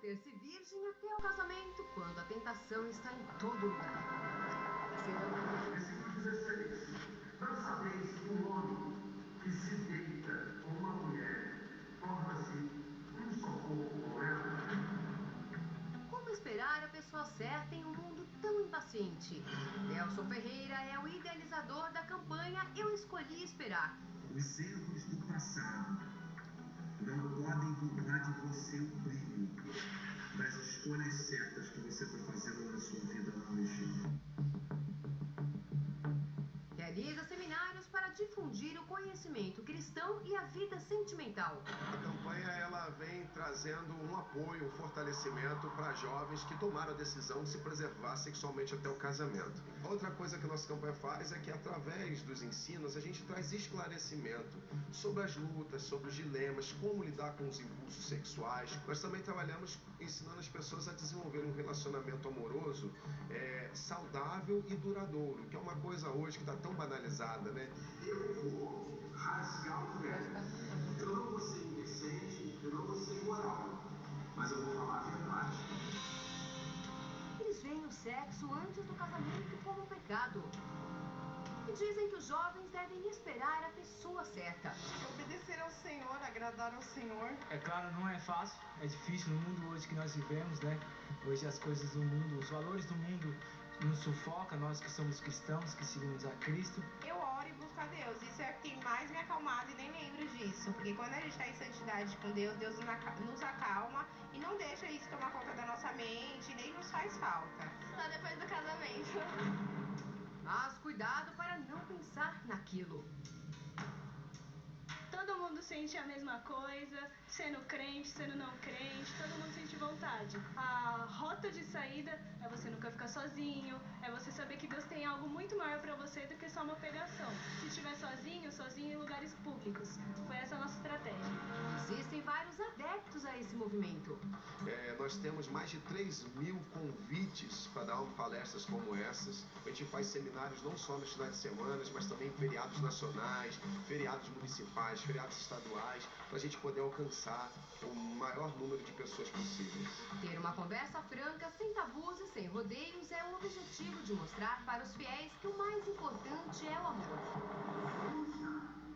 manter-se virgem até o casamento, quando a tentação está em todo lugar. Versículo 16. Não sabeis que um homem que se deita com uma mulher torna-se um só corpo com ela? Como esperar a pessoa certa em um mundo tão impaciente? Nelson Ferreira é o idealizador da campanha Eu Escolhi Esperar. Os erros do passado não podem roubar de você o brilho das escolhas certas que você está fazendo na sua vida hoje. Realiza seminários para difundir o conhecimento cristão e a vida sentimental. A campanha ela vem trazendo um apoio, um fortalecimento para jovens que tomaram a decisão de se preservar sexualmente até o casamento. Outra coisa que a nossa campanha faz é que através dos ensinos a gente traz esclarecimento sobre as lutas, sobre os dilemas, como lidar com os impulsos sexuais. Nós também trabalhamos ensinando as pessoas a desenvolverem um relacionamento amoroso saudável e duradouro, que é uma coisa hoje que está tão banalizada, né? Eu vou rasgar o véu. Eu não vou ser indecente, eu não vou ser imoral, mas eu vou falar a verdade. Eles veem o sexo antes do casamento como pecado. E dizem que os jovens devem esperar a pessoa certa. Obedecer ao Senhor, agradar ao Senhor. É claro, não é fácil, é difícil no mundo hoje que nós vivemos, né? Hoje as coisas do mundo, os valores do mundo nos sufocam, nós que somos cristãos, que seguimos a Cristo. Eu oro e busco a Deus, isso é o que tem mais me acalmado e nem lembro disso. Porque quando a gente está em santidade com Deus, Deus nos acalma e não deixa isso tomar conta da nossa mente, nem nos faz falta. Só depois do casamento. Mas cuidado para não pensar naquilo. Todo mundo sente a mesma coisa, sendo crente, sendo não crente, todo mundo sente vontade. A rota de saída é você nunca ficar sozinho, é você saber que Deus tem algo muito maior pra você do que só uma pegação. Se estiver sozinho em lugares públicos. Foi essa a nossa estratégia. Existem vários adeptos a esse movimento. Nós temos mais de 3.000 convites para dar palestras como essas. A gente faz seminários não só nos finais de semana, mas também em feriados nacionais, feriados municipais, feriados estaduais, para a gente poder alcançar o maior número de pessoas possíveis. Ter uma conversa franca, sem tabus e sem rodeios é o objetivo de mostrar para os fiéis que o mais importante é o amor.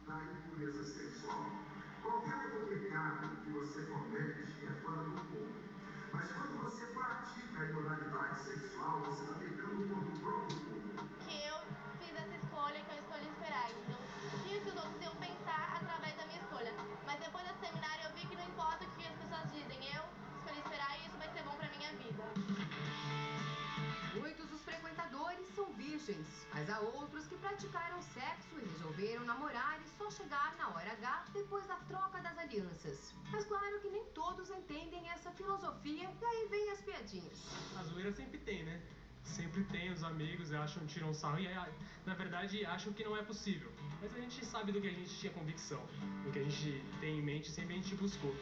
Da impureza sexual. Qualquer outro pecado que você comete é fora do corpo. Mas quando você pratica a imoralidade sexual, você está pecando contra o próprio corpo. Que eu fiz essa escolha, que eu escolhi esperar. Então, tinha que os outros iam pensar através da minha escolha. Mas depois desse seminário eu vi que não importa o que as pessoas dizem. Eu escolhi esperar e isso vai ser bom pra minha vida. Muitos dos frequentadores são virgens, mas há outros que praticaram sexo e resolveram namorar e só chegar na hora H depois da troca das alianças. Mas claro que nem todos entendem essa filosofia e aí vem as piadinhas. A zoeira sempre tem, né? Sempre tem, os amigos tiram sarro e na verdade acham que não é possível. Mas a gente sabe do que a gente tinha convicção, do que a gente tem em mente, sempre a gente buscou.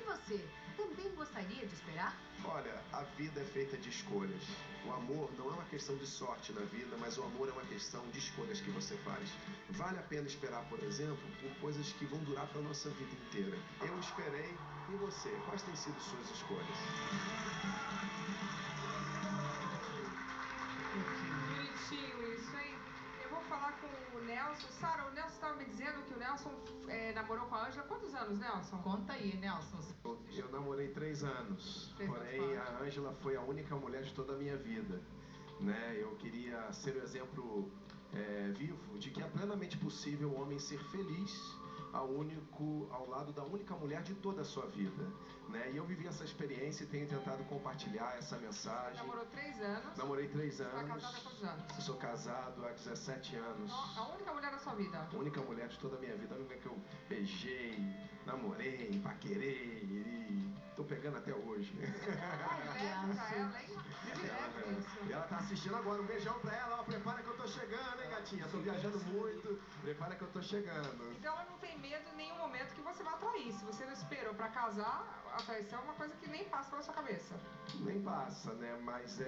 Você também gostaria de esperar? Olha, a vida é feita de escolhas. O amor não é uma questão de sorte na vida, mas o amor é uma questão de escolhas que você faz. Vale a pena esperar, por exemplo, por coisas que vão durar para a nossa vida inteira. Eu esperei, e você? Quais têm sido suas escolhas? Bonitinho isso, hein? Eu vou falar com o Nelson. Sara, o Nelson estava me dizendo que o Nelson namorou com a Ângela. Quantos anos, Nelson? Conta aí, Nelson. Eu namorei 3 anos, porém a Ângela foi a única mulher de toda a minha vida, né? Eu queria ser o exemplo vivo de que é plenamente possível o homem ser feliz ao lado da única mulher de toda a sua vida, né? E eu vivi essa experiência e tenho tentado compartilhar essa mensagem. Namorou 3 anos? Namorei 3 anos. Você está casado há quantos anos? Eu sou casado há 17 anos. A única mulher da sua vida? A única mulher de toda a minha vida, a única que eu beijei, namorei, paquerei e tô pegando até hoje. Beijo pra ela, hein? Direto isso. E ela tá assistindo agora. Um beijão pra ela. Ó, prepara que eu tô chegando, hein, gatinha? Tô viajando muito. Prepara que eu tô chegando. Então ela não tem medo em nenhum momento que você vai atrair. Se você não esperou pra casar, a traição é uma coisa que nem passa pela sua cabeça. Nem passa, né? Mas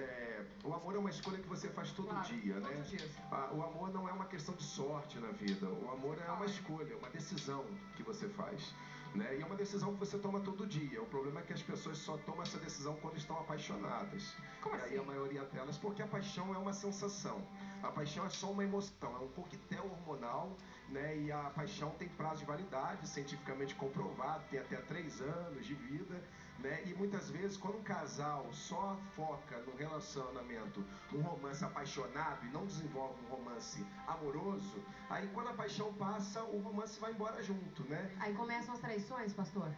o amor é uma escolha que você faz todo dia, né? Todos os dias. O amor não é uma questão de sorte na vida. O amor é uma escolha, uma decisão que você faz. Né? E é uma decisão que você toma todo dia. O problema é que as pessoas só tomam essa decisão quando estão apaixonadas. Como e aí assim? a maioria delas, porque a paixão é uma sensação. A paixão é só uma emoção, é um coquetel hormonal, né? E a paixão tem prazo de validade, cientificamente comprovado, tem até 3 anos de vida, né? E muitas vezes, quando um casal só foca no relacionamento, num romance apaixonado e não desenvolve um romance amoroso, aí quando a paixão passa, o romance vai embora junto, né? Aí começam as traições, pastor?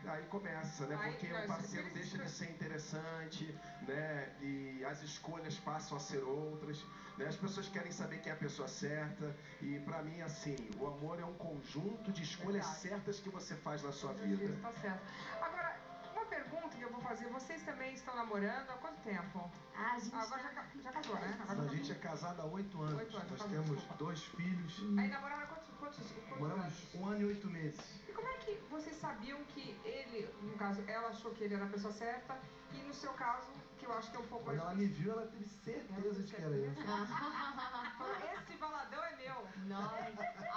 Aí começa, né? Aí, Porque o parceiro deixa de ser interessante, né? E as escolhas passam a ser outras, né? As pessoas querem saber quem é a pessoa certa. E pra mim, assim, o amor é um conjunto de escolhas certas que você faz na sua vida. Tá certo. Agora, uma pergunta que eu vou fazer. Vocês também estão namorando há quanto tempo? A gente Agora já casou, né? Agora A gente é casado há 8 anos. 8 anos, Nós tá bom, temos desculpa. 2 filhos. Aí namoraram há quantos Moramos anos? 1 ano e 8 meses. E como é que vocês sabiam que ele, no caso, ela achou que ele era a pessoa certa e no seu caso, que eu acho que é um pouco Quando mais... ela me viu, ela teve certeza de que era eu. Falou, esse baladão é meu. Nossa,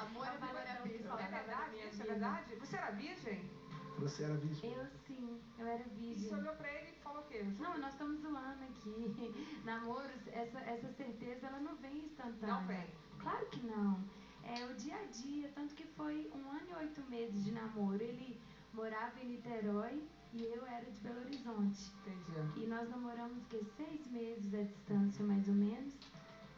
amor à primeira vista. É verdade isso? É verdade? Você era virgem? Você era virgem? Eu sim, eu era E virgem. você olhou pra ele e falou o quê? Não, nós estamos zoando aqui. Namoros, essa certeza, ela não vem instantânea. Não vem. Claro que não. É o dia a dia, tanto que foi 1 ano e 8 meses de namoro. Ele morava em Niterói e eu era de Belo Horizonte. Entendi. E nós namoramos, 6 meses à distância, mais ou menos.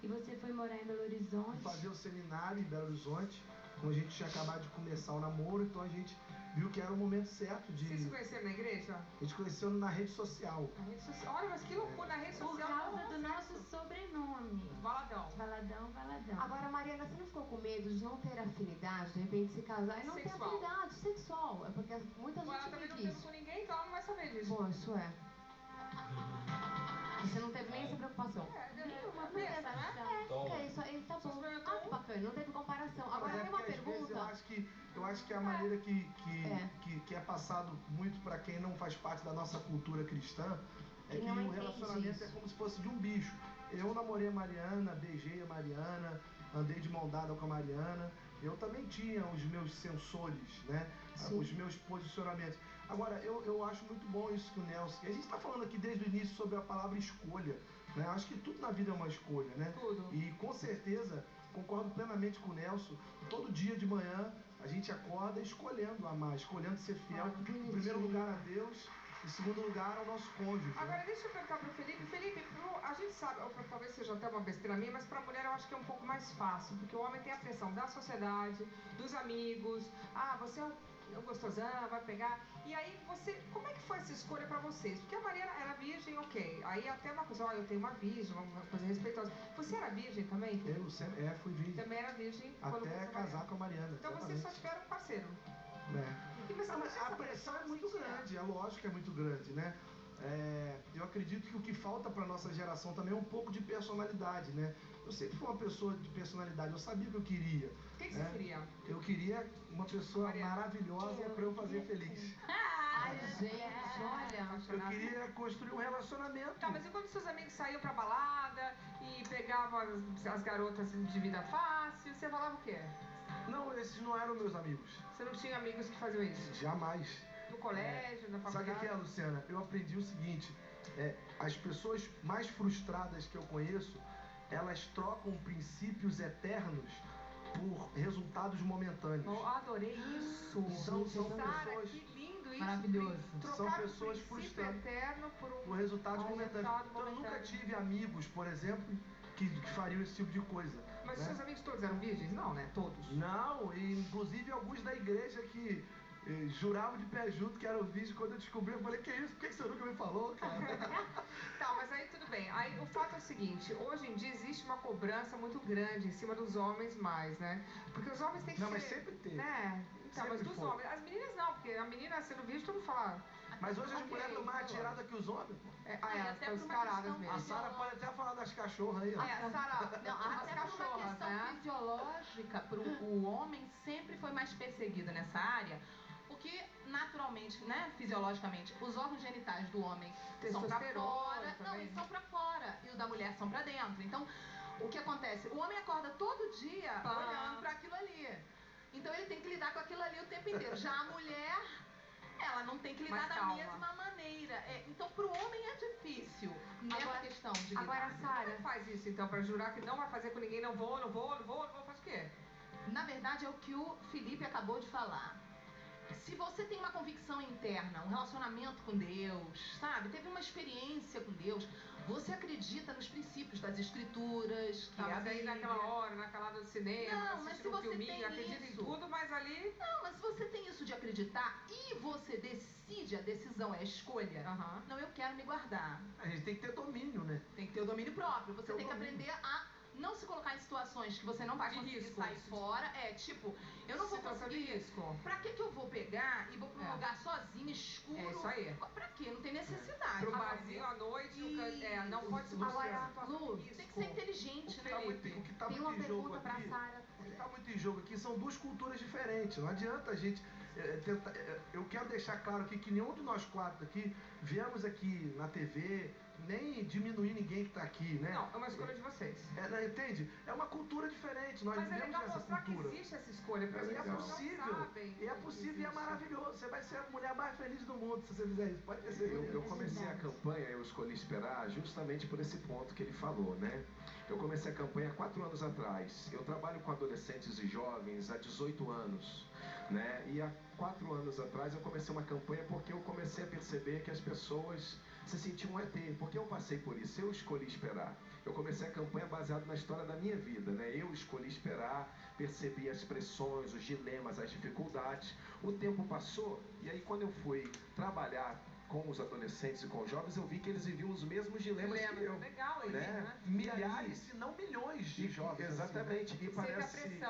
E você foi morar em Belo Horizonte. Fazer o seminário em Belo Horizonte, como a gente tinha acabado de começar o namoro, então a gente viu que era o momento certo de... Vocês se conheceram na igreja? A gente conheceu na rede social. Na rede social. Olha, mas que loucura, na rede Por social. causa do nosso sobrenome. Baladão. Baladão. Agora, Mariana, você não ficou com medo de não ter afinidade, de repente se casar e não Sexual. ter afinidade sexual? É porque muita Ela gente também me não teve diz. com ninguém, então ela não vai saber disso. Bom, isso é. Você não teve nem essa preocupação. Nenhuma, pensa, né? É isso aí, tá bom. Ah, que bacana, não teve comparação. Agora, Mas tem uma porque, às vezes, pergunta. eu acho que a maneira que é passado muito para quem não faz parte da nossa cultura cristã é Que que não o entende relacionamento isso. é como se fosse de um bicho. Eu namorei a Mariana, beijei a Mariana, andei de mão dada com a Mariana. Eu também tinha os meus sensores, né? Sim. Os meus posicionamentos. Agora, eu acho muito bom isso que o Nelson... A gente está falando aqui desde o início sobre a palavra escolha, né? Eu acho que tudo na vida é uma escolha, né? Tudo. E com certeza, concordo plenamente com o Nelson, todo dia de manhã a gente acorda escolhendo amar, escolhendo ser fiel, em primeiro lugar a Deus, em segundo lugar ao nosso cônjuge. Agora, Né? deixa eu perguntar pro Felipe. Felipe, a gente sabe, ou talvez seja até uma besteira minha, mas pra mulher eu acho que é um pouco mais fácil, porque o homem tem a pressão da sociedade, dos amigos, você é um gostosão, vai pegar. E aí como é que foi essa escolha pra vocês? Porque a Mariana era virgem, ok. Aí até uma coisa, eu tenho uma virgem, uma coisa respeitosa. Você era virgem também? Eu sempre fui virgem. Também era virgem quando Até conheceu a casar Mariana. com a Mariana. Então vocês só tiveram um parceiro. É. E você Mas não a pressão é muito grande, é lógico que é muito grande, né? Eu acredito que o que falta para nossa geração também é um pouco de personalidade, né? Eu sempre fui uma pessoa de personalidade, eu sabia o que eu queria. O que você queria? Eu queria uma pessoa Mariana. maravilhosa para eu fazer feliz. Ai, gente, olha. Eu queria construir um relacionamento. Tá, mas e quando seus amigos saíam pra balada e pegavam as garotas de vida fácil, você falava o quê? Não, esses não eram meus amigos. Você não tinha amigos que faziam isso? Jamais. No colégio, na Sabe faculdade? o que é, Luciana? Eu aprendi o seguinte, as pessoas mais frustradas que eu conheço, elas trocam princípios eternos por resultados momentâneos. Eu adorei isso. Então são Sara, pessoas... que lindo isso. Maravilhoso. Trocar São um pessoas princípio frustradas eterno por resultados momentâneos. resultado Então eu nunca momentâneo. tive amigos, por exemplo, que fariam esse tipo de coisa. Mas né? seus amigos todos eram virgens? Não, né? Todos. Não, e inclusive alguns da igreja que juravam de pé junto que eram virgens. Quando eu descobri, eu falei, que isso? Por que você nunca me falou, cara? Tá, mas aí tudo bem. Aí o fato é o seguinte, hoje em dia existe uma cobrança muito grande em cima dos homens mais, né? Porque os homens têm que Não, ser... mas sempre teve. Né? Então, Sempre mas dos foi. homens. As meninas não, porque a menina sendo virgem, todo mundo fala... Mas hoje as mulheres estão mais atiradas que os homens, pô. Elas estão descaradas mesmo. A Sara pode até falar das cachorras aí, ó. A Sara, não, As até por uma cachorras, questão né? fisiológica, o homem sempre foi mais perseguido nessa área, porque naturalmente, né, fisiologicamente, os órgãos genitais do homem são pra fora, não, eles são pra fora, e os da mulher são pra dentro. Então, o que acontece? O homem acorda todo dia olhando pra aquilo ali. Então ele tem que lidar com aquilo ali o tempo inteiro. Já a mulher, ela não tem que lidar da mesma maneira. Então, pro homem é difícil nessa questão de lidar. Agora, Sara, como faz isso então, pra jurar que não vai fazer com ninguém, não vou, faz o quê? Na verdade, é o que o Felipe acabou de falar. Se você tem uma convicção interna, um relacionamento com Deus, sabe? Teve uma experiência com Deus, você acredita nos princípios das escrituras, que mas aí naquela hora, naquela do cinema, não, mas se você tem acredita em tudo, mas ali... Não, mas se você tem isso de acreditar e você decide, a decisão é a escolha, não, eu quero me guardar. A gente tem que ter domínio, né? Tem que ter o domínio próprio, você tem que aprender a não se colocar em situações que você não vai conseguir sair fora. Tipo, eu não vou conseguir. Pra que eu vou pegar e vou pra um lugar sozinho, escuro? É isso aí. Pra quê? Não tem necessidade. Pro barzinho à noite, não pode se agora, Lu, tem que ser inteligente, né? O que tá muito em jogo aqui, o que tá muito em jogo aqui são duas culturas diferentes. Não adianta a gente tentar. Eu quero deixar claro aqui que nenhum de nós quatro aqui viemos aqui na TV nem diminuir ninguém que está aqui, né? Não, é uma escolha de vocês. Entende? É uma cultura diferente. Nós vivemos essa cultura. Que existe essa escolha, porque é possível. E é possível e é maravilhoso. Você vai ser a mulher mais feliz do mundo se você fizer isso. Pode ter certeza. Eu comecei a campanha, eu escolhi esperar justamente por esse ponto que ele falou, né? Eu comecei a campanha há 4 anos atrás. Eu trabalho com adolescentes e jovens há 18 anos, né? E há 4 anos atrás eu comecei uma campanha porque eu comecei a perceber que as pessoas se sentiam um ET, porque eu passei por isso, eu escolhi esperar. Eu comecei a campanha baseado na história da minha vida, né? Eu escolhi esperar, percebi as pressões, os dilemas, as dificuldades. O tempo passou e aí quando eu fui trabalhar com os adolescentes e com os jovens, eu vi que eles viviam os mesmos dilemas que eu. Legal isso, né? Milhares, se não milhões de jovens. Exatamente. Assim, e parece.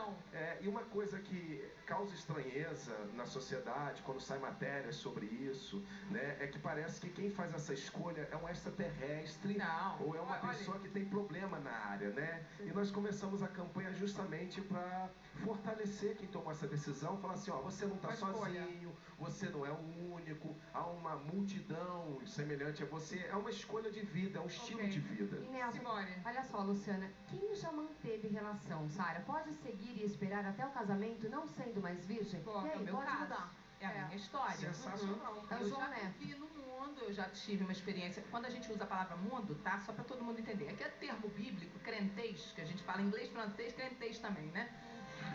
E uma coisa que causa estranheza na sociedade, quando sai matérias sobre isso, né? É que parece que quem faz essa escolha é um extraterrestre ou é uma pessoa que tem problema na área, né? E nós começamos a campanha justamente para fortalecer quem tomou essa decisão, falar assim, ó, você não está sozinho, você não é o único, há uma multidão semelhante a você, é uma escolha de vida, é um estilo de vida. E Nelson, olha só, Luciana, quem já manteve relação, Sara, pode seguir e esperar até o casamento não sendo mais virgem? É o meu caso. Mudar. É a minha história. Sensacional. Eu já vivi no mundo, eu já tive uma experiência. Quando a gente usa a palavra mundo, tá? Só para todo mundo entender. Aqui é termo bíblico, crentez, que a gente fala em inglês, francês, crentez também, né?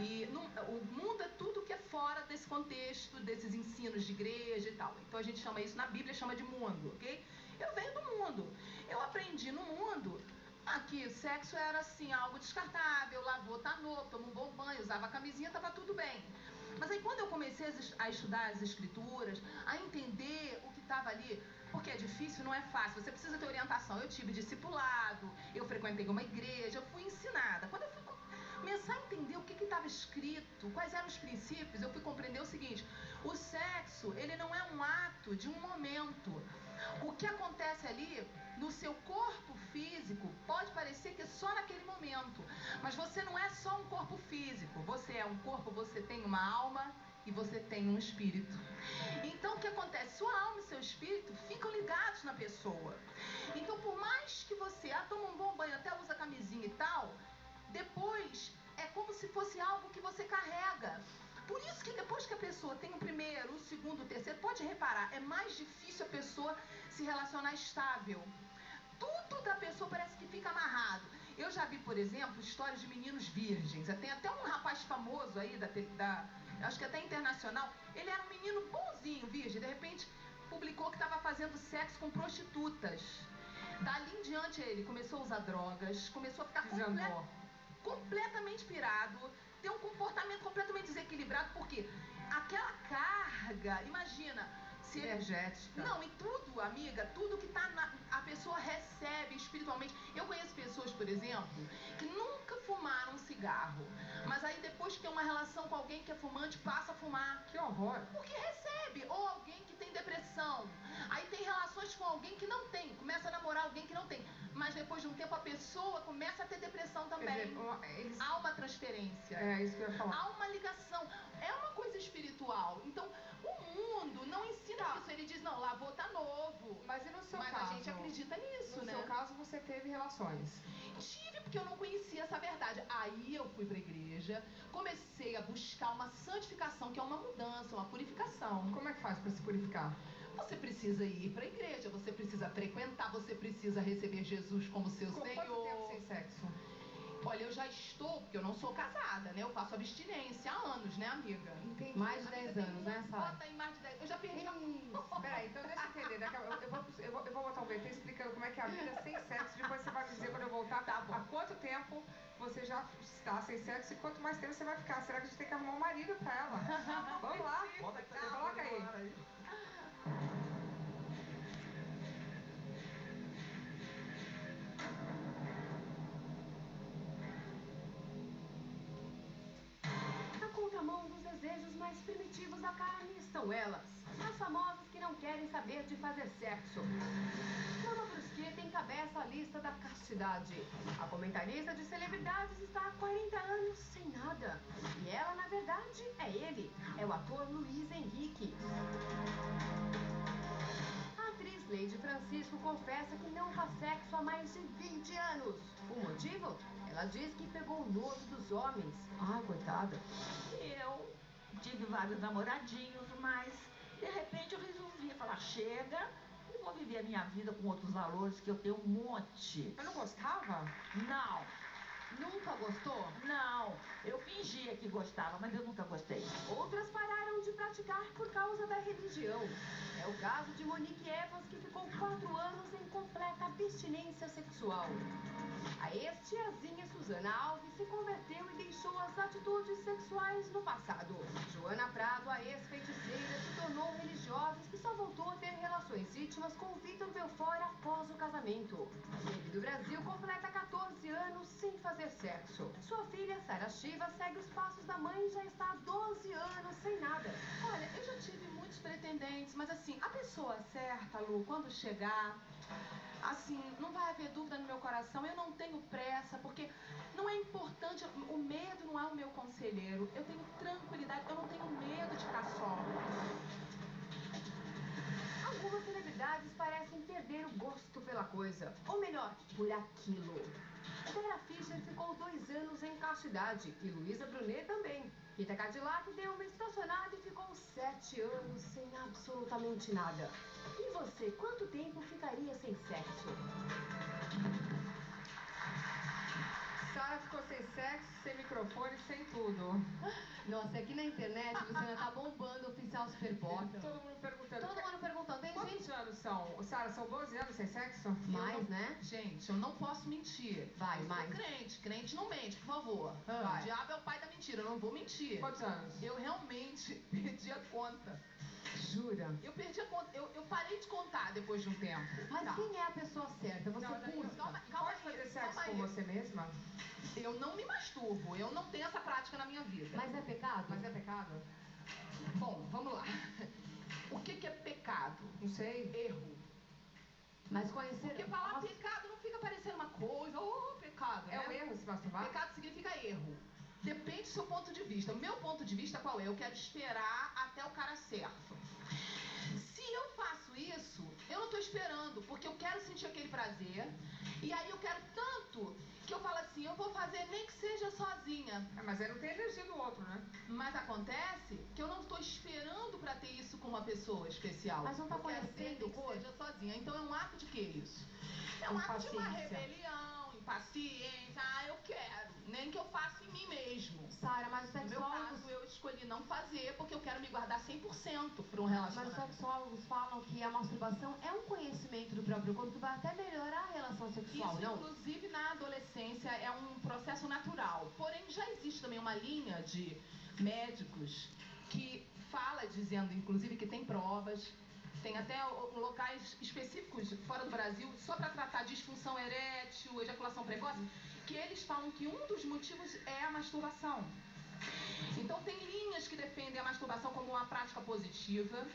E o mundo é tudo que é fora desse contexto, desses ensinos de igreja e tal. Então a gente chama isso, na Bíblia chama de mundo, ok? Eu venho do mundo. Eu aprendi no mundo que sexo era assim, algo descartável, lavou, tá novo, toma um bom banho, usava camisinha, tava tudo bem. Mas aí quando eu comecei a estudar as escrituras, a entender o que estava ali, porque é difícil, não é fácil, você precisa ter orientação. Eu tive discipulado, eu frequentei uma igreja, eu fui ensinada. Quando eu fui começar a entender o que estava escrito, quais eram os princípios, eu fui compreender o seguinte: o sexo, ele não é um ato de um momento. O que acontece ali no seu corpo físico pode parecer que é só naquele momento, mas você não é só um corpo físico, você é um corpo, você tem uma alma e você tem um espírito. Então o que acontece? Sua alma e seu espírito ficam ligados na pessoa. Então por mais que você toma um bom banho, até usa camisinha e tal, depois é como se fosse algo que você carrega. Por isso que depois que a pessoa tem o primeiro, o segundo, o terceiro, pode reparar, é mais difícil a pessoa se relacionar estável. Tudo da pessoa parece que fica amarrado. Eu já vi, por exemplo, histórias de meninos virgens. Tem até um rapaz famoso aí, acho que até internacional, ele era um menino bonzinho, virgem, de repente publicou que estava fazendo sexo com prostitutas. Dali em diante ele começou a usar drogas, começou a ficar completamente pirado, ter um comportamento completamente desequilibrado, porque aquela carga, imagina, se energética. Não, e tudo, amiga, tudo que a pessoa recebe espiritualmente. Eu conheço pessoas, por exemplo, que nunca fumaram um cigarro, mas aí depois que tem uma relação relação com alguém que é fumante passa a fumar. Que horror. Porque recebe. Ou alguém que tem depressão. Aí tem relações com alguém que não tem. Começa a namorar alguém que não tem. Mas depois de um tempo a pessoa começa a ter depressão também. Quer dizer, há uma transferência. É isso que eu ia falar. Há uma ligação. É uma coisa espiritual. Então, o mundo não ensina isso. Ele diz, não, lavou tá novo. Mas e no seu caso? Mas a gente acredita nisso, no né? No seu caso, você teve relações? Tive, porque eu não conhecia essa verdade. Aí eu fui pra igreja, comecei a buscar uma santificação, que é uma mudança, uma purificação. Como é que faz pra se purificar? Você precisa ir pra igreja, você precisa frequentar, você precisa receber Jesus como seu Senhor. Quanto tempo sem sexo? Olha, eu já estou, porque eu não sou casada, né? Eu faço abstinência há anos, né, amiga? Entendi. Mais de 10 anos, né, Sara? Bota aí mais de 10. Eu já perdi a... Peraí, então deixa eu entender. Eu vou botar um VT explicando como é que é a vida sem sexo. Depois você vai me dizer, quando eu voltar, Tá bom. há quanto tempo você já está sem sexo e quanto mais tempo você vai ficar. Será que a gente tem que arrumar um marido pra ela? Vamos lá. Coloca aí. Na contramão dos desejos mais primitivos da carne estão elas, as famosas que não querem saber de fazer sexo. Mama Brusqueta encabeça a lista da castidade. A comentarista de celebridades está há 40 anos sem nada. E ela, na verdade, é ele. É o ator Luiz Henrique. A atriz Leide Francisco confessa que não faz sexo há mais de 20 anos. O motivo? Ela diz que pegou nojo dos homens. Ai, coitada. Eu tive vários namoradinhos, mas de repente eu resolvi falar, chega, e vou viver a minha vida com outros valores, que eu tenho um monte. Eu não gostava? Não. Nunca gostou? Não, eu fingia que gostava, mas eu nunca gostei. Outras pararam de praticar por causa da religião. É o caso de Monique Evans, que ficou 4 anos em completa abstinência sexual. A ex-tiazinha Suzana Alves se converteu e deixou as atitudes sexuais no passado. Joana Prado, a ex-feiticeira, se tornou religiosa e só voltou a ter relações íntimas com Vitor Belfort após o casamento. Ele do Brasil completa 14 anos sem fazer sexo. Sua filha, Sara Shiva, segue os passos da mãe e já está há 12 anos sem nada. Olha, eu já tive muitos pretendentes, mas assim, a pessoa certa, Lu, quando chegar, assim, não vai haver dúvida no meu coração, eu não tenho pressa, porque não é importante, o medo não é o meu conselheiro, eu tenho tranquilidade, eu não tenho medo de ficar só. Algumas celebridades parecem perder o gosto pela coisa, ou melhor, por aquilo. Vera Fischer ficou 2 anos em castidade e Luísa Brunet também. Rita Cadillac deu uma estacionada e ficou 7 anos sem absolutamente nada. E você, quanto tempo ficaria sem sexo? Sara ficou sem sexo, sem microfone, sem tudo. Nossa, aqui na internet, Luciana, tá bombando o oficial Super Pop. Todo mundo perguntando. Todo mundo perguntando. Tem Quantos gente... anos são? Sara, são 12 anos sem sexo? Mais, né? Gente, eu não posso mentir. Vai, eu mais. sou crente, crente não mente, por favor. Vai. O diabo é o pai da mentira, eu não vou mentir. Quantos anos? Eu realmente perdi a conta. Jura? Eu perdi a conta, eu parei de contar depois de um tempo. Mas Tá. quem é a pessoa certa? Você curte? Calma Pode aí, fazer calma sexo aí. com você mesma? Eu não me masturbo, eu não tenho essa prática na minha vida. Mas é pecado? Mas é pecado? Bom, vamos lá. O que é pecado? Não sei. Erro. Mas conhecer... Porque falar pecado não fica parecendo uma coisa, pecado, É né? um erro se masturbar? Pecado significa erro. Depende do seu ponto de vista. O meu ponto de vista qual é? Eu quero esperar até o cara certo. Se eu faço isso, eu não tô esperando, porque eu quero sentir aquele prazer. E aí eu quero tanto que eu falo assim, eu vou fazer nem que seja sozinha. Mas aí não tem energia do outro, né? Mas acontece que eu não estou esperando pra ter isso com uma pessoa especial. Mas não tá eu quero conhecendo ter, nem que hoje? seja sozinha. Então é um ato de que isso? É um ato de uma Impaciência. rebelião, impaciência. Ah, eu quero. Nem que eu faça em mim mesmo. Sara, mas os No meu sexólogos... caso, eu escolhi não fazer porque eu quero me guardar 100% para um Mas os relacionamento. sexólogos falam que a masturbação é um conhecimento do próprio corpo que vai até melhorar a relação sexual, Isso, não? inclusive, na adolescência é um processo natural. Porém, já existe também uma linha de médicos que fala dizendo, inclusive, que tem provas, tem até locais específicos fora do Brasil só para tratar disfunção erétil, ejaculação precoce, que eles falam que um dos motivos é a masturbação. Então, linhas que defendem a masturbação como uma prática positiva,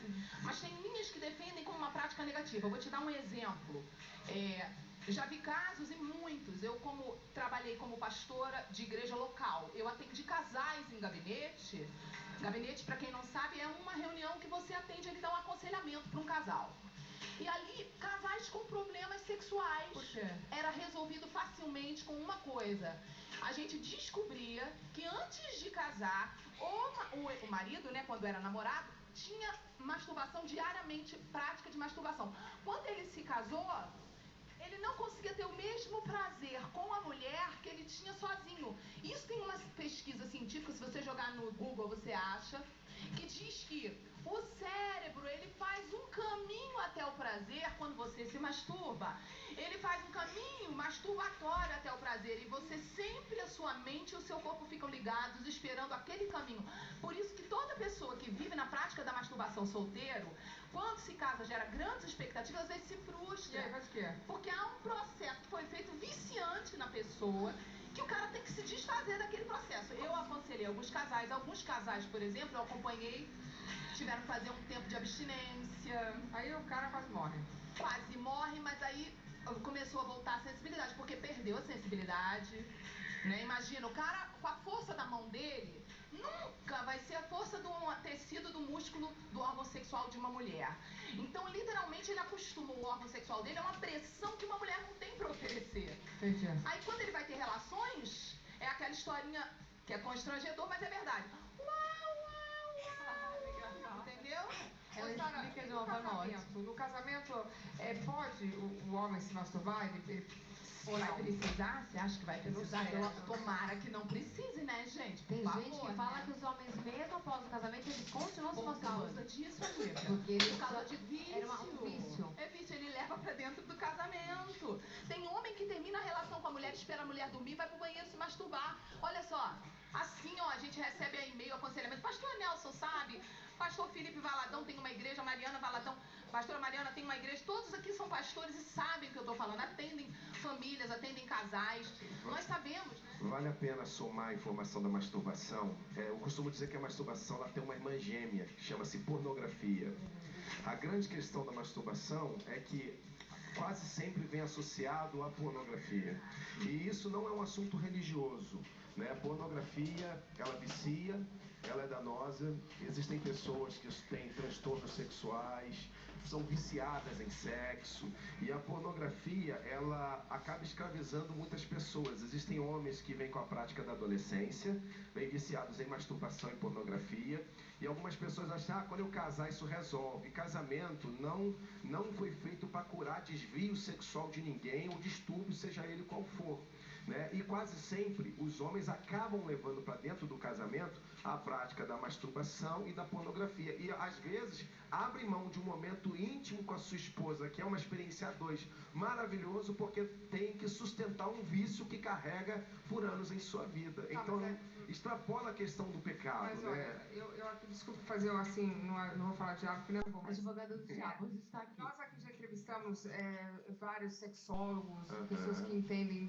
mas tem linhas que defendem como uma prática negativa. Eu vou te dar um exemplo. Já vi casos e muitos. Eu trabalhei como pastora de igreja local. Eu atendi casais em gabinete. Gabinete, para quem não sabe, é uma reunião que você atende, ele dá um aconselhamento para um casal. E ali, casais com problemas sexuais. Por quê? Era resolvido facilmente com uma coisa. A gente descobria que antes de casar, o marido, né, quando era namorado, tinha masturbação diariamente, prática de masturbação. Quando ele se casou, ele não conseguia ter o mesmo prazer com a mulher que ele tinha sozinho. Isso tem uma pesquisa científica, se você jogar no Google você acha, que diz que o cérebro, ele faz um caminho até o prazer quando você se masturba. Ele faz um caminho masturbatório até o prazer. E você sempre, a sua mente e o seu corpo ficam ligados, esperando aquele caminho. Por isso que toda pessoa que vive na prática da masturbação solteiro, quando se casa, gera grandes expectativas, às vezes se frustra. E aí, faz o quê? Porque há um processo que foi feito viciante na pessoa, que o cara tem que se desfazer daquele processo. Eu aconselhei alguns casais, por exemplo, eu acompanhei, tiveram que fazer um tempo de abstinência. Aí o cara quase morre. Quase morre, mas aí começou a voltar a sensibilidade, porque perdeu a sensibilidade, né? Imagina, o cara, com a força da mão dele, nunca vai ser a força do tecido do músculo do órgão sexual de uma mulher. Então, literalmente, ele acostuma o órgão sexual dele a uma pressão que uma mulher não tem pra oferecer. Entendi. Aí, quando ele vai ter relações, é aquela historinha que é constrangedor, mas é verdade. Entendeu? Ela explica de uma forma ótima. No casamento, pode o homem se masturbar? Vai precisar? Você acha que vai precisar? Tomara que não precise, né, gente? Tem gente que fala que os homens, mesmo após o casamento, eles continuam se masturbando. Por causa disso, amiga. Porque Por causa de vício. Era um vício. É vício, ele leva pra dentro do casamento. Tem homem que termina a relação com a mulher, espera a mulher dormir, vai pro banheiro se masturbar. Olha só, assim, ó, a gente recebe aí e-mail, aconselhamento. Pastor Nelson, sabe? Pastor Felipe Valadão tem uma igreja, Mariana Valadão, pastora Mariana tem uma igreja, todos aqui são pastores e sabem o que eu estou falando, atendem famílias, atendem casais, nós sabemos, né? Vale a pena somar a informação da masturbação. Eu costumo dizer que a masturbação ela tem uma irmã gêmea, chama-se pornografia. A grande questão da masturbação é que quase sempre vem associado à pornografia. E isso não é um assunto religioso, né? A pornografia, ela vicia, ela é danosa. Existem pessoas que têm transtornos sexuais, são viciadas em sexo, e a pornografia, ela acaba escravizando muitas pessoas. Existem homens que vêm com a prática da adolescência, vêm viciados em masturbação e pornografia, e algumas pessoas acham, quando eu casar isso resolve. Casamento não foi feito para curar desvio sexual de ninguém, ou distúrbio, seja ele qual for, né? E quase sempre os homens acabam levando para dentro do casamento a prática da masturbação e da pornografia, e às vezes abre mão de um momento íntimo com a sua esposa, que é uma experiência a dois maravilhoso, porque tem que sustentar um vício que carrega por anos em sua vida. Então extrapola a questão do pecado. Mas olha, eu aqui, desculpa fazer assim, não vou falar de diabo, porque não é bom. Mas advogada do diabo está aqui. Nós aqui já entrevistamos vários sexólogos, pessoas que entendem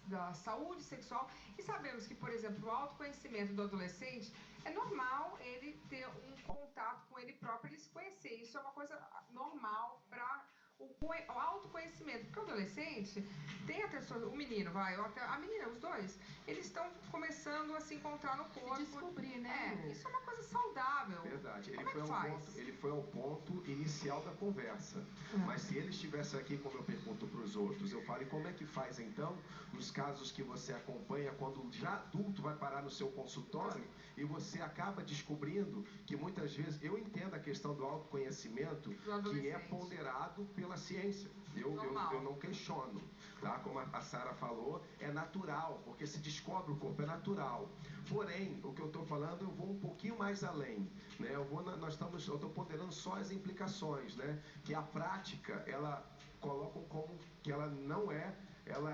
da saúde sexual, e sabemos que, por exemplo, o autoconhecimento do adolescente, é normal ele ter um contato com ele próprio, ele se conhecer. Isso é uma coisa normal para o autoconhecimento. Porque o adolescente tem o menino, a menina, os dois, eles estão começando a se encontrar no corpo. Se descobrir, né? Isso é uma coisa saudável. Verdade. Ele Como foi ao ponto inicial da conversa. Mas se ele estivesse aqui, como eu pergunto para os outros, eu falo, e como é que faz então, nos casos que você acompanha, quando já adulto vai parar no seu consultório, e você acaba descobrindo que muitas vezes, eu entendo a questão do autoconhecimento, que é ponderado pela ciência. Eu não questiono, tá? Como a Sara falou, é natural, porque se descobre o corpo, é natural. Porém, o que eu estou falando, eu vou um pouquinho mais além, né? Eu estou ponderando só as implicações, né? Que a prática, ela colocam como que ela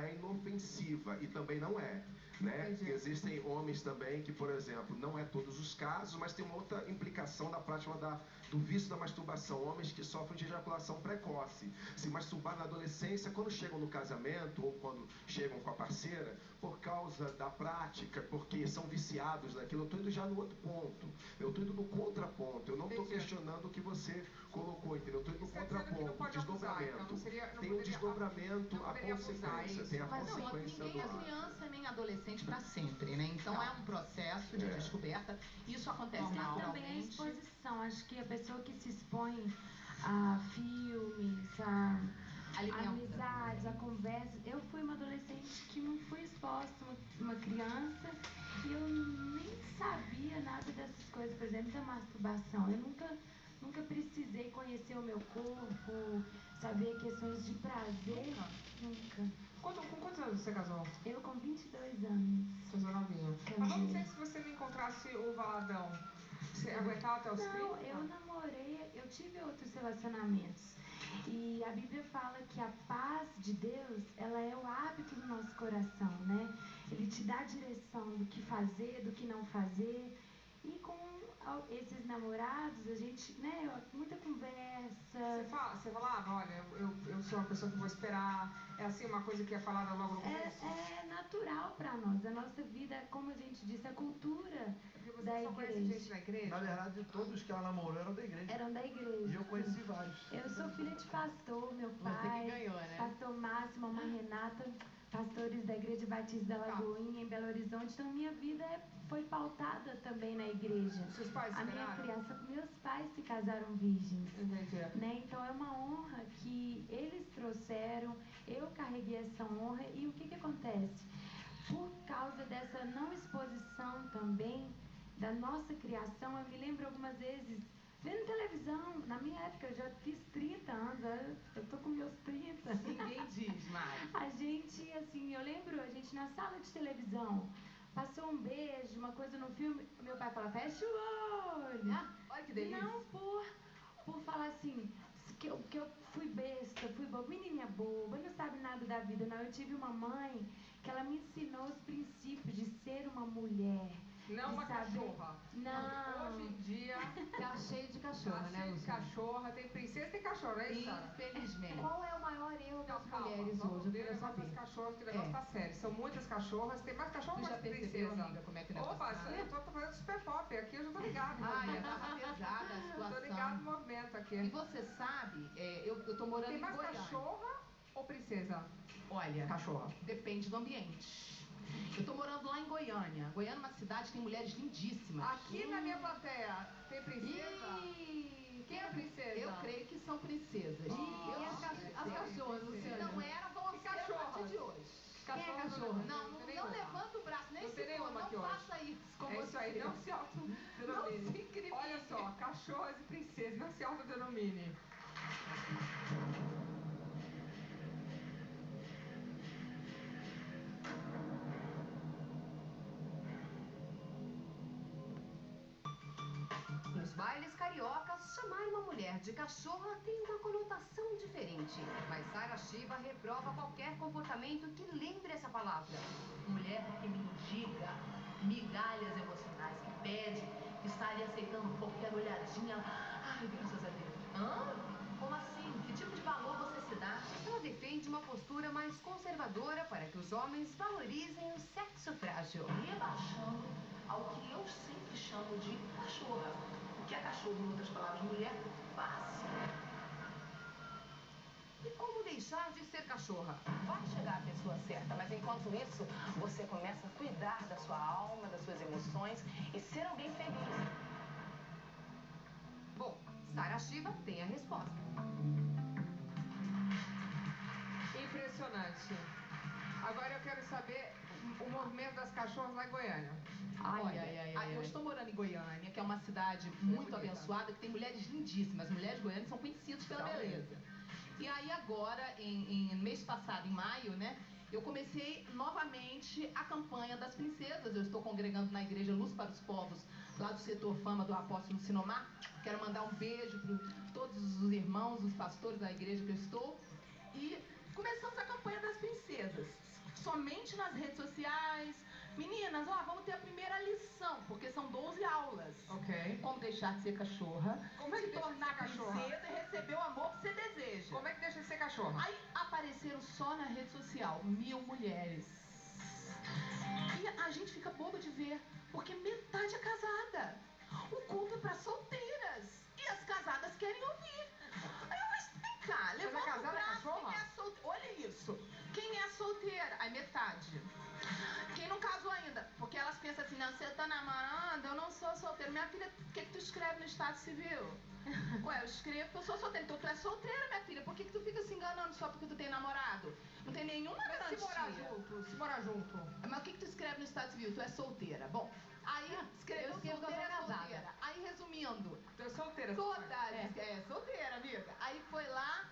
é inofensiva, e também não é. né? Existem homens também que, por exemplo, não é todos os casos, mas tem uma outra implicação da prática do vício da masturbação. Homens que sofrem de ejaculação precoce, se masturbar na adolescência, quando chegam no casamento ou quando chegam com a parceira, por causa da prática, porque são viciados naquilo. Eu estou indo já no outro ponto, eu estou indo no contraponto, eu não estou questionando o que você colocou, entendeu? Eu estou indo no contraponto, desdobramento. Tem um desdobramento, a consequência, tem a consequência ninguém é criança nem adolescente para sempre, né? Então é um processo de descoberta. Isso acontece naturalmente. Também a exposição. Acho que a pessoa que se expõe a filmes, a amizades, a conversas. Eu fui uma adolescente que não fui exposta, uma criança, e eu nem sabia nada dessas coisas, por exemplo, da masturbação. Eu nunca precisei conhecer o meu corpo, saber questões de prazer. Nunca. Com quantos anos você casou? Eu com 22 anos. Casou novinha. Mas vamos dizer que se você não encontrasse o Valadão, você aguentava até os 30? Não, eu namorei, eu tive outros relacionamentos. E a Bíblia fala que a paz de Deus, ela é o hábito do nosso coração, né? Ele te dá a direção do que fazer, do que não fazer. E com esses namorados, a gente, né, muita conversa. Você falava, olha, eu sou uma pessoa que vou esperar, é assim uma coisa que é falada logo no começo? É natural para nós, a nossa vida, como a gente disse, a cultura da igreja. Conhece gente na igreja? Na verdade, todos que ela namorou eram da igreja. Eram da igreja. E eu conheci vários. Eu sou filha de pastor, meu pai. Você que ganhou, né? Pastor Márcio, mamãe Renata, pastores da Igreja Batista da Lagoinha, em Belo Horizonte. Então, minha vida foi pautada também na igreja. Seus pais se minha criança, meus pais se casaram virgens. Né? Então, é uma honra que eles trouxeram, eu carreguei essa honra. E o que acontece? Por causa dessa não exposição também da nossa criação, eu me lembro algumas vezes vendo televisão. Na minha época, eu já fiz 30 anos, eu tô com meus 30. Ninguém diz mais. A gente, assim, eu lembro, a gente na sala de televisão, passou um beijo, uma coisa no filme, meu pai fala, fecha o olho. Olha que delícia. Não por falar assim, que eu fui besta, fui boba, menininha boba, não sabe nada da vida, não. Eu tive uma mãe que ela me ensinou os princípios de ser uma mulher. Não uma cachorra. Não. Hoje em dia tá cheio de cachorra, né, cheio de cachorra, tem princesa, tem cachorro, é isso? Infelizmente. Qual é o maior erro das mulheres hoje? Eu queria saber. As cachorras, que o negócio tá sério. São muitas cachorras, tem mais cachorro ou mais princesa? Amiga, como é que o negócio Opa, tá? eu tô fazendo super pop aqui, eu já tô ligado. Ai, tava pesada a situação. Tô ligado no movimento aqui. E você sabe, eu tô morando em Goiânia. Tem mais cachorra ou princesa? Olha, cachorra. Depende do ambiente. Eu tô morando lá em Goiânia. Goiânia é uma cidade que tem mulheres lindíssimas. Aqui na minha plateia, tem princesa? Quem é princesa? Eu creio que são princesas. As cachorras, Luciana? Não eram, vão ser a partir de hoje. Quem é cachorra? Não levanta o braço, nem se for, não faça isso. É isso aí, não se autodenomine. Olha só, cachorras e princesas, não se autodenomine. Nos bailes cariocas, chamar uma mulher de cachorra tem uma conotação diferente. Mas Sara Shiva reprova qualquer comportamento que lembre essa palavra. Mulher que mendiga migalhas emocionais, que pede, que está ali aceitando qualquer olhadinha. Ai, graças a Deus. Como assim? Que tipo de valor você se dá? Ela defende uma postura mais conservadora para que os homens valorizem o sexo frágil. Rebaixando ao que eu sempre chamo de cachorra. O que é cachorro, em outras palavras, mulher fácil. E como deixar de ser cachorra? Vai chegar a pessoa certa, mas enquanto isso, você começa a cuidar da sua alma, das suas emoções e ser alguém feliz. Bom, Sara Shiva tem a resposta. Impressionante. Agora eu quero saber o movimento das cachorras lá em Goiânia. Eu estou morando em Goiânia, que é uma cidade muito abençoada, que tem mulheres lindíssimas. As mulheres goianas são conhecidas pela beleza. E aí agora, mês passado, em maio, né, eu comecei novamente a campanha das princesas. Eu estou congregando na Igreja Luz para os Povos, lá do setor Fama do Apóstolo Sinomar. Quero mandar um beijo para todos os irmãos, os pastores da igreja que eu estou. E começamos a campanha das princesas. Somente nas redes sociais, Meninas, ó, vamos ter a primeira lição, porque são 12 aulas. Ok. Como deixar de ser cachorra, Como é que se deixa de tornar ser cachorra? princesa e receber o amor que você deseja. Como é que deixa de ser cachorra? Aí apareceram só na rede social 1000 mulheres. E a gente fica bobo de ver, porque metade é casada. O culto é pra solteiras. E as casadas querem ouvir. Aí eu, mas vem cá, levanta o casada é braço, cachorra? quem é solteira? Olha isso. Quem é solteira? Aí metade. Quem não casou ainda? Porque elas pensam assim, não, se eu tô namorando, eu não sou solteira. Minha filha, o que tu escreve no Estado Civil? Ué, eu escrevo que eu sou solteira. Então tu é solteira, minha filha. Por que tu fica se enganando só porque tu tem namorado? Não tem nenhuma garantia. Se morar junto. Mas o que tu escreve no Estado Civil? Tu é solteira. Bom, aí escreveu solteira. Aí resumindo. Tu é solteira. Solteira, amiga. Aí foi lá.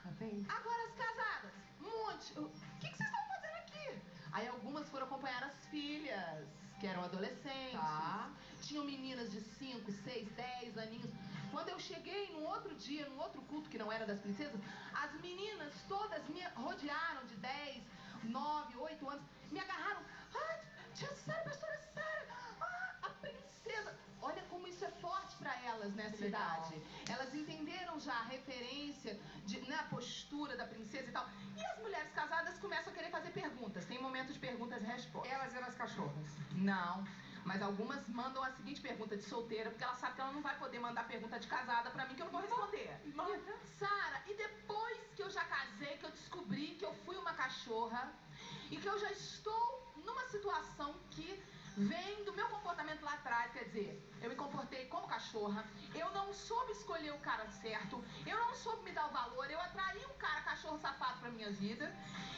Agora as casadas. Um monte. O que vocês estão fazendo aqui? Aí algumas foram acompanhar as filhas, que eram adolescentes. Tá. Tinham meninas de 5, 6, 10 aninhos. Quando eu cheguei no outro dia, no outro culto que não era das princesas, as meninas todas me rodearam de 10, 9, 8 anos. Me agarraram. Ai, tia Sara, pastora Sara. Ah, a princesa. Olha como isso é forte para elas nessa idade. Elas entenderam já a referência, a postura da princesa e tal. E as mulheres casadas começam a querer fazer perguntas. Tem momento de perguntas e respostas. Elas eram as cachorras? Não. Mas algumas mandam a seguinte pergunta de solteira, porque ela sabe que ela não vai poder mandar pergunta de casada pra mim, que eu não vou responder. Sara, e depois que eu já casei, que eu descobri que eu fui uma cachorra e que eu já estou numa situação que vem do meu comportamento lá atrás, quer dizer, eu me comportei como cachorra, eu não soube escolher o cara certo, eu não soube me dar o valor, eu atraí um cara cachorro safado pra minha vida,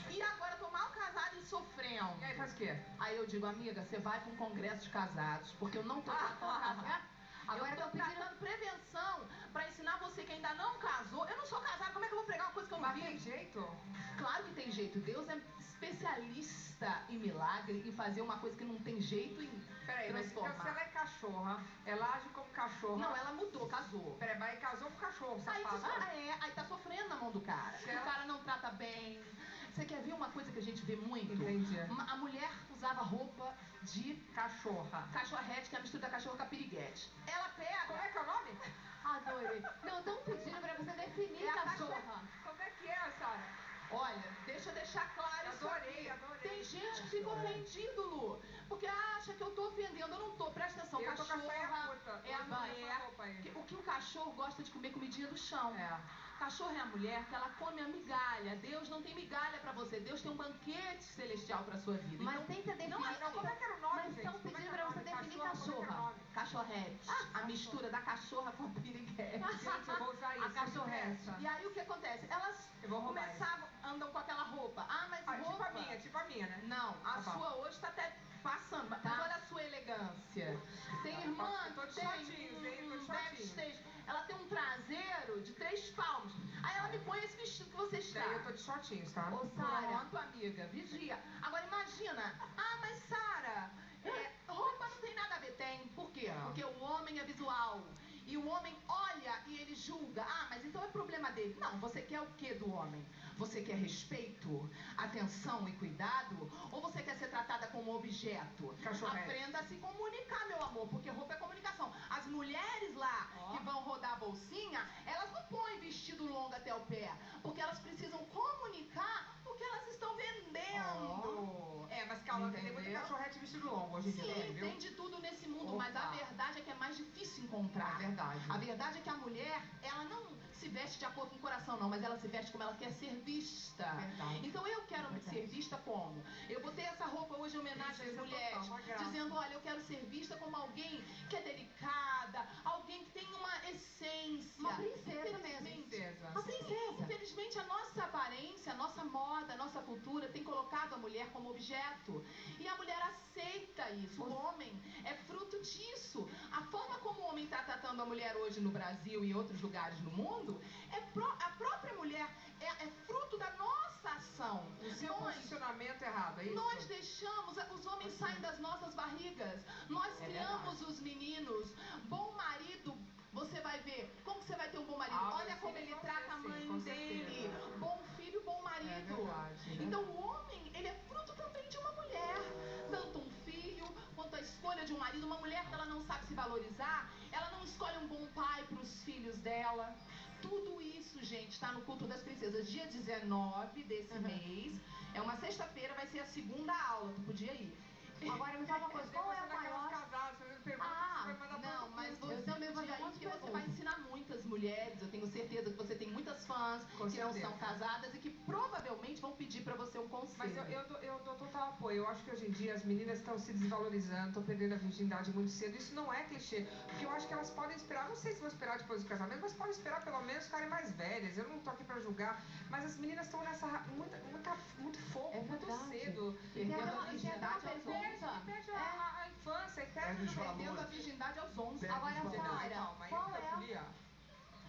e agora eu tô mal casada e sofrendo. E aí faz o quê? Aí eu digo, amiga, você vai pra um congresso de casados, porque eu não tô casada. Agora eu tô tratando prevenção pra ensinar você que ainda não casou. Eu não sou casada, como é que eu vou pregar uma coisa que eu não vi? Mas tem jeito? Claro que tem jeito. Deus é especialista em milagre, em fazer uma coisa que não tem jeito em transformar. Mas se ela é cachorra, ela age como cachorra. Não, ela mudou, casou. Peraí, mas casou com cachorro, safado. Aí tá sofrendo na mão do cara. O cara não trata bem. Você quer ver uma coisa que a gente vê muito? Entendi. A mulher usava roupa de cachorra. Cachorrete, que é a mistura da cachorra com a piriguete. Ela pega... Como é que é o nome? Adorei. Não, estão pedindo pra você definir cachorra. Como é que é, Sara? Olha, deixa eu deixar claro isso aqui. Adorei. Tem gente que fica ofendido, Lu, porque acha que eu tô ofendendo. Eu não tô, presta atenção. Eu tô com a saia Cachorra curta. é a mulher. O que o cachorro gosta de comer comidinha do chão. Cachorro é a mulher que ela come a migalha. Deus não tem migalha pra você. Deus tem um banquete celestial pra sua vida. Mas então, tenta definir. Não, como é que era o nome, Mas gente? estão pedindo pra você definir cachorra. Cachorrete. A mistura da cachorra com a piriguete. Gente, eu vou usar isso. A cachorrete. E aí o que acontece? Elas começavam, andam com aquela roupa. Ah, mas roupa... Tipo a minha, né? Não, a sua hoje tá até passando. Mas olha a sua elegância. Tem irmã que tem backstage. Ela tem um traseiro de 3 palmos. Aí ela me põe esse vestido que você está. Daí eu tô de shortinhos, tá? Ô, Sara. Pronto, amiga. Vigia. Agora imagina. Ah, mas Sara, roupa não tem nada a ver. Tem. Por quê? Porque o homem é visual. E o homem olha e ele julga. Ah, mas então é problema dele. Não, você quer o que do homem? Você quer respeito, atenção e cuidado? Ou você quer ser tratada como objeto? Aprenda a se comunicar, meu amor, porque roupa é comunicação. As mulheres lá que vão rodar a bolsinha, elas não põem vestido longo até o pé, porque elas precisam comunicar o que elas estão vendendo. Mas calma, tem muito cachorrete vestido longo hoje em dia. Sim, tem de tudo nesse mundo, mas a verdade é que é mais difícil encontrar. A verdade é que a mulher, ela não se veste de acordo com o coração, não, mas ela se veste como ela quer ser vista. Então eu quero ser vista como? Eu botei essa roupa hoje em homenagem às mulheres, dizendo, olha, eu quero ser vista como alguém que é delicada, alguém que tem uma essência. Uma princesa mesmo. Uma princesa. Infelizmente, a nossa aparência, a nossa moda, a nossa cultura tem colocado a mulher como objeto. E a mulher aceita isso. O homem é fruto disso. A forma como o homem está tratando a mulher hoje no Brasil e em outros lugares no mundo, a própria mulher é fruto da nossa ação. O seu posicionamento errado, é isso? Nós deixamos, os homens saem das nossas barrigas. Nós criamos os meninos. Bom marido, você vai ver. Como você vai ter um bom marido? Olha como ele trata a mãe dele. Bom filho, bom marido. Então o homem, ele é fruto também de uma mulher. Tanto um filho valorizar, ela não escolhe um bom pai para os filhos dela. Tudo isso, gente, está no Culto das Princesas, dia 19 desse mês. É uma sexta-feira, vai ser a segunda aula, tu podia ir. Agora me fala uma coisa, qual é o maior... Não, mas você também vai aí porque você vai ensinar muitas mulheres, eu tenho certeza que você tem muitas fãs que não são casadas e que provavelmente vão pedir pra você um conselho. Mas eu dou total apoio. Eu acho que hoje em dia as meninas estão se desvalorizando, estão perdendo a virgindade muito cedo. Isso não é clichê, porque eu acho que elas podem esperar, não sei se vão esperar depois do casamento, mas podem esperar pelo menos ficarem mais velhas. Eu não tô aqui pra julgar, mas as meninas estão nessa muito fogo, muito cedo. Perdendo a virgindade aos 11. Perde a infância e perdendo a virgindade aos 11. Agora, Sara, qual é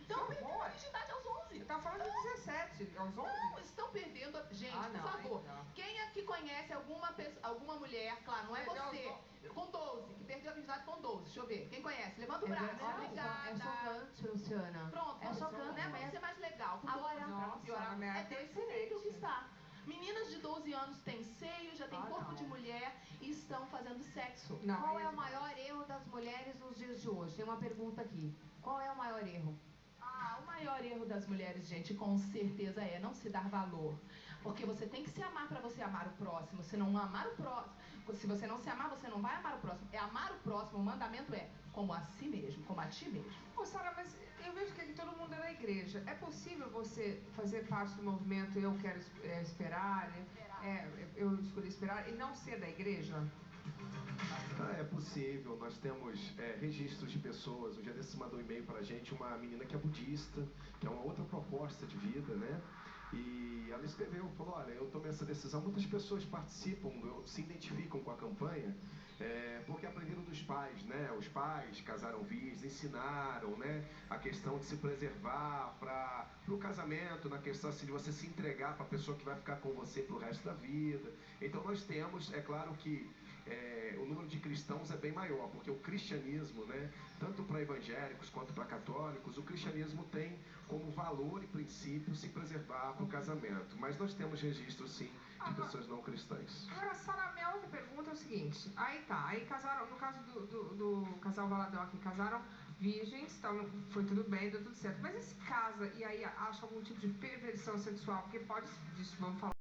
Estão perdendo a virgindade aos 11. Eu tava falando de 17, aos 11. Não, estão perdendo. Gente, por favor, quem aqui conhece alguma mulher, claro, não é você, com 12, que perdeu a virgindade com 12? Deixa eu ver. Quem conhece? Levanta o braço. Obrigada. É chocante, Luciana. Pronto, é chocante, né? Pra ser mais legal. Com agora, pra piorar. É desse nível que está. Meninas de 12 anos têm seio, já têm corpo de mulher e estão fazendo sexo. Qual é o maior erro das mulheres nos dias de hoje? Tem uma pergunta aqui. Qual é o maior erro? O maior erro das mulheres, gente, com certeza é não se dar valor. Porque você tem que se amar para você amar o próximo. Se não amar o próximo, se você não se amar, você não vai amar o próximo. É amar o próximo, o mandamento é como a si mesmo, como a ti mesmo. Ô, Sara, mas eu vejo que aqui todo mundo é da igreja. É possível você fazer parte do movimento Eu Quero Esperar, eu escolhi esperar, e não ser da igreja? É possível, nós temos registros de pessoas. Um dia desse mandou um e-mail pra gente uma menina que é budista, que é uma outra proposta de vida, né? E ela escreveu, falou, olha, eu tomei essa decisão, muitas pessoas participam, se identificam com a campanha, porque aprenderam dos pais, né? Os pais casaram virgens, ensinaram, né? A questão de se preservar para o casamento, na questão assim, de você se entregar para a pessoa que vai ficar com você pro resto da vida. Então nós temos, é claro que o número de cristãos é bem maior, porque o cristianismo, né, tanto para evangélicos quanto para católicos, o cristianismo tem como valor e princípio se preservar para o casamento. Mas nós temos registro, sim, de pessoas não cristãs. Agora, Sara, minha outra pergunta é o seguinte. Aí casaram, no caso do casal Valadão aqui, casaram virgens, então foi tudo bem, deu tudo certo. Mas esse casa e aí acha algum tipo de perversão sexual, porque pode, vamos falar